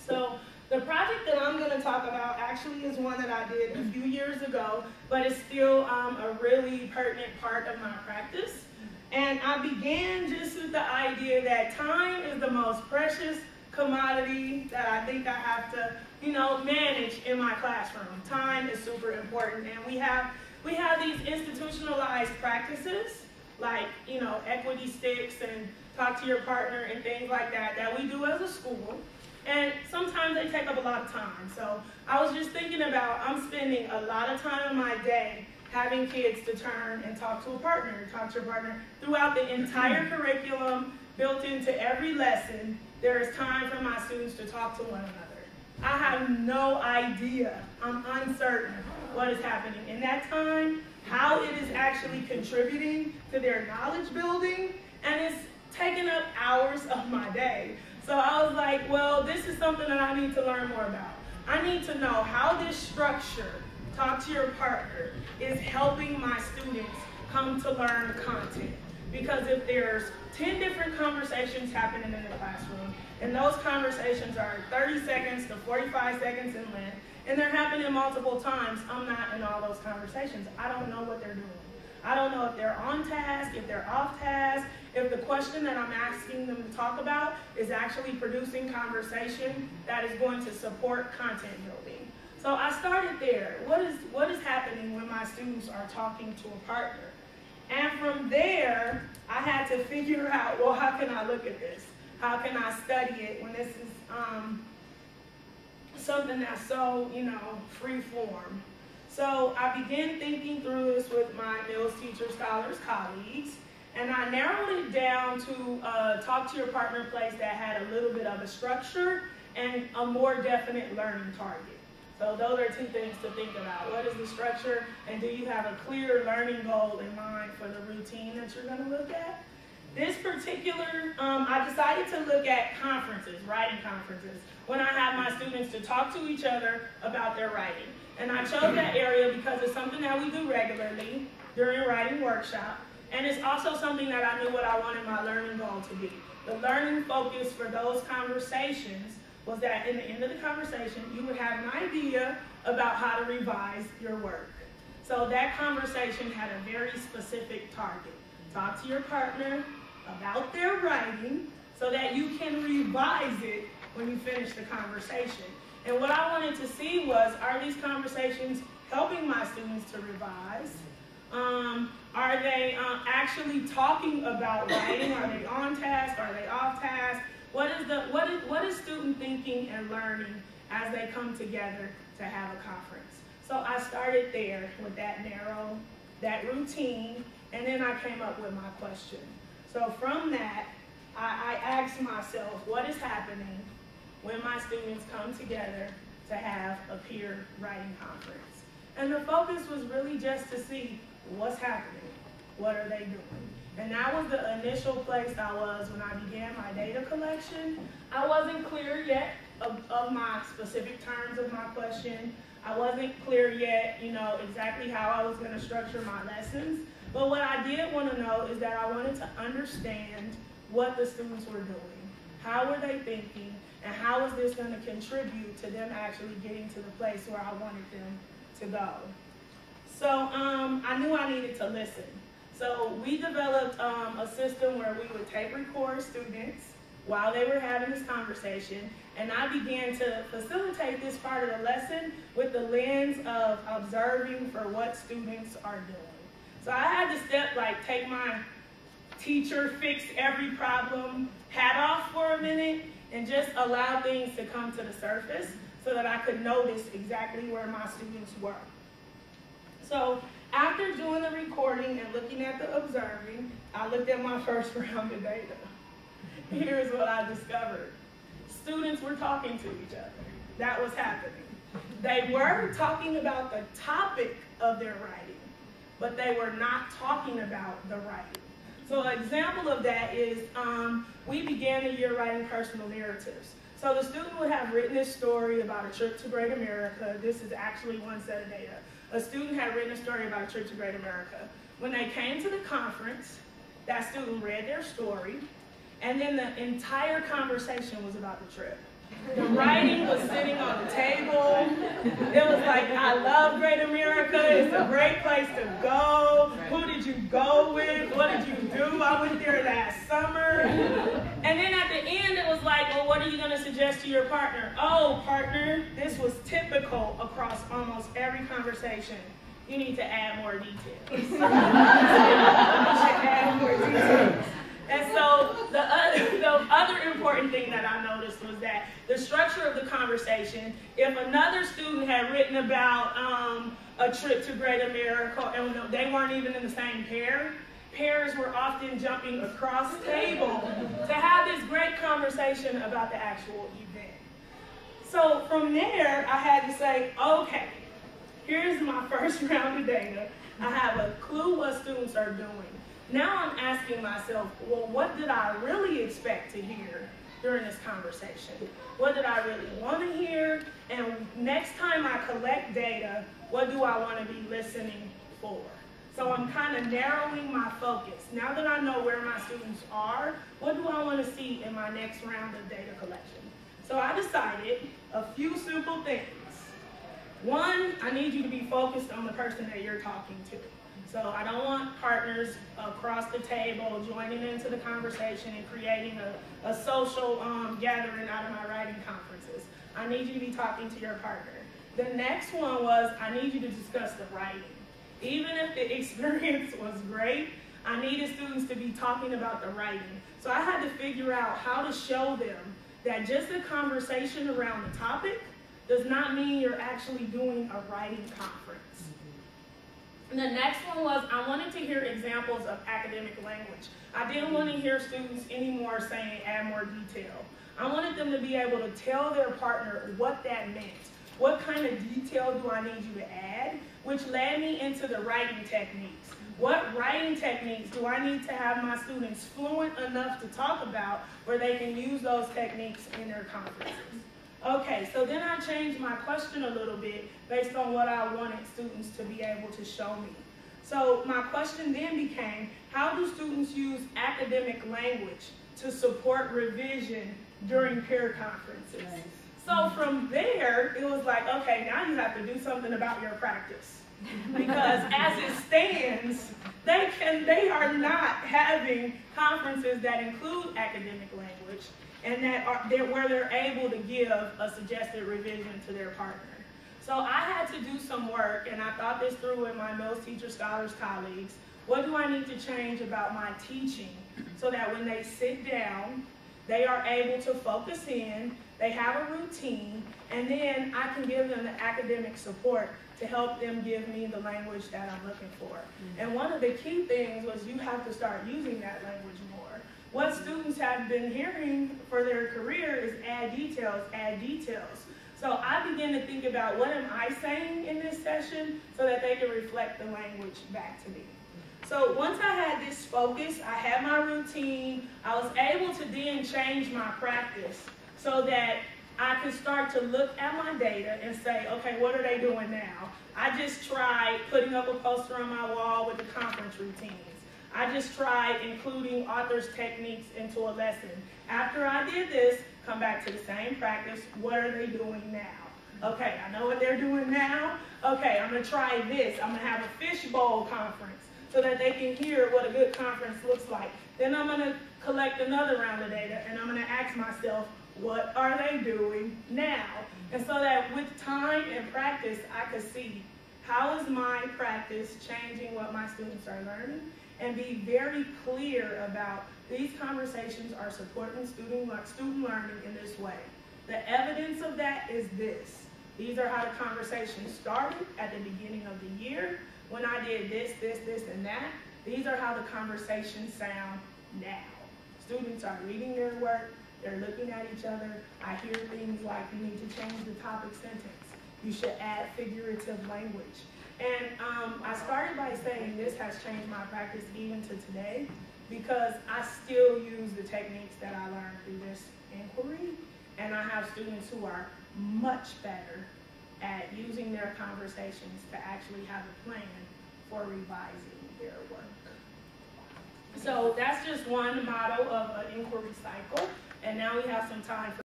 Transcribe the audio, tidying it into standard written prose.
So the project that I'm going to talk about actually is one that I did a few years ago, but it's still a really pertinent part of my practice. And I began just with the idea that time is the most precious commodity that I think I have to, manage in my classroom. Time is super important, and we have these institutionalized practices like, equity sticks and talk to your partner and things like that we do as a school. And sometimes they take up a lot of time. So I was just thinking about, I'm spending a lot of time in my day having kids to turn and talk to a partner, talk to your partner. Throughout the entire curriculum, built into every lesson, there is time for my students to talk to one another. I have no idea, I'm uncertain what is happening in that time, how it is actually contributing to their knowledge building, and it's taking up hours of my day. So I was like, well, this is something that I need to learn more about. I need to know how this structure, talk to your partner, is helping my students come to learn content. Because if there's 10 different conversations happening in the classroom, and those conversations are 30 seconds to 45 seconds in length, and they're happening multiple times, I'm not in all those conversations. I don't know what they're doing. I don't know if they're on task, if they're off task, if the question that I'm asking them to talk about is actually producing conversation that is going to support content building. So I started there. What is happening when my students are talking to a partner? And from there, I had to figure out, well, how can I look at this? How can I study it when this is something that's so, free form? So I began thinking through this with my Mills Teacher Scholars colleagues, and I narrowed it down to talk to your partner place that had a little bit of a structure and a more definite learning target. So those are two things to think about. What is the structure, and do you have a clear learning goal in mind for the routine that you're going to look at? This particular, I decided to look at conferences, writing conferences, when I had my students to talk to each other about their writing. And I chose that area because it's something that we do regularly during writing workshop, and it's also something that I knew what I wanted my learning goal to be. The learning focus for those conversations was that in the end of the conversation, you would have an idea about how to revise your work. So that conversation had a very specific target. Talk to your partner about their writing so that you can revise it when you finish the conversation. And what I wanted to see was, are these conversations helping my students to revise? Are they actually talking about writing? Are they on task? Are they off task? What is student thinking and learning as they come together to have a conference? So I started there with that routine, and then I came up with my question. So from that, I asked myself, what is happening when my students come together to have a peer writing conference? And the focus was really just to see what's happening, what are they doing? And that was the initial place I was when I began my data collection. I wasn't clear yet of my specific terms of my question. I wasn't clear yet, exactly how I was going to structure my lessons. But what I did want to know is that I wanted to understand what the students were doing. How were they thinking? And how was this going to contribute to them actually getting to the place where I wanted them to go? So I knew I needed to listen. So we developed a system where we would tape record students while they were having this conversation, and I began to facilitate this part of the lesson with the lens of observing for what students are doing. So I had to take my teacher fix every problem hat off for a minute and just allow things to come to the surface so that I could notice exactly where my students were. So after doing the recording and looking at the observing, I looked at my first round of data. Here's what I discovered. Students were talking to each other. That was happening. They were talking about the topic of their writing, but they were not talking about the writing. So an example of that is we began the year writing personal narratives. So the student would have written this story about a trip to Great America. This is actually one set of data. A student had written a story about a trip to Great America. When they came to the conference, that student read their story, and then the entire conversation was about the trip. The writing was sitting on the table. It was like, I love Great America. It's a great place to go. Who did you go with? What did you do? I went there last summer. And then at the end, it was like, well, what are you going to suggest to your partner? Oh, partner, this was typical across almost every conversation. You need to add more details. You should add more details. And so the other important thing that I noticed was that the structure of the conversation, if another student had written about a trip to Great America, and they weren't even in the same pair, pairs were often jumping across the table to have this great conversation about the actual event. So from there, I had to say, okay, here's my first round of data. I have a clue what students are doing. Now I'm asking myself, well, what did I really expect to hear during this conversation? What did I really want to hear? And next time I collect data, what do I want to be listening for? So I'm kind of narrowing my focus. Now that I know where my students are, what do I want to see in my next round of data collection? So I decided a few simple things. One, I need you to be focused on the person that you're talking to. So I don't want partners across the table joining into the conversation and creating a social gathering out of my writing conferences. I need you to be talking to your partner. The next one was, I need you to discuss the writing. Even if the experience was great, I needed students to be talking about the writing. So I had to figure out how to show them that just a conversation around the topic does not mean you're actually doing a writing conference. And the next one was, I wanted to hear examples of academic language. I didn't want to hear students anymore saying, add more detail. I wanted them to be able to tell their partner what that meant. What kind of detail do I need you to add? Which led me into the writing techniques. What writing techniques do I need to have my students fluent enough to talk about where they can use those techniques in their conferences? Okay, so then I changed my question a little bit based on what I wanted students to be able to show me. So my question then became, how do students use academic language to support revision during peer conferences? Nice. So from there, it was like, okay, now you have to do something about your practice. Because as it stands, they are not having conferences that include academic language and where they're able to give a suggested revision to their partner. So I had to do some work, and I thought this through with my Mills Teacher Scholars colleagues. What do I need to change about my teaching so that when they sit down, they are able to focus in, they have a routine, and then I can give them the academic support to help them give me the language that I'm looking for. And one of the key things was you have to start using that language more. What students have been hearing for their career is add details, add details. So I began to think about what am I saying in this session so that they can reflect the language back to me. So once I had this focus, I had my routine, I was able to then change my practice so that I could start to look at my data and say, okay, what are they doing now? I just tried putting up a poster on my wall with the conference routines. I just tried including authors' techniques into a lesson. After I did this, come back to the same practice. What are they doing now? Okay, I know what they're doing now. Okay, I'm going to try this. I'm going to have a fishbowl conference so that they can hear what a good conference looks like. Then I'm going to collect another round of data, and I'm going to ask myself, what are they doing now? And so that with time and practice, I could see how is my practice changing what my students are learning, and be very clear about these conversations are supporting student learning in this way. The evidence of that is this. These are how the conversation started at the beginning of the year. When I did this, and that, these are how the conversations sound now. Students are reading their work, they're looking at each other. I hear things like, you need to change the topic sentence. You should add figurative language. And I started by saying this has changed my practice even to today because I still use the techniques that I learned through this inquiry, and I have students who are much better at using their conversations to actually have a plan for revising their work. So that's just one model of an inquiry cycle, and now we have some time for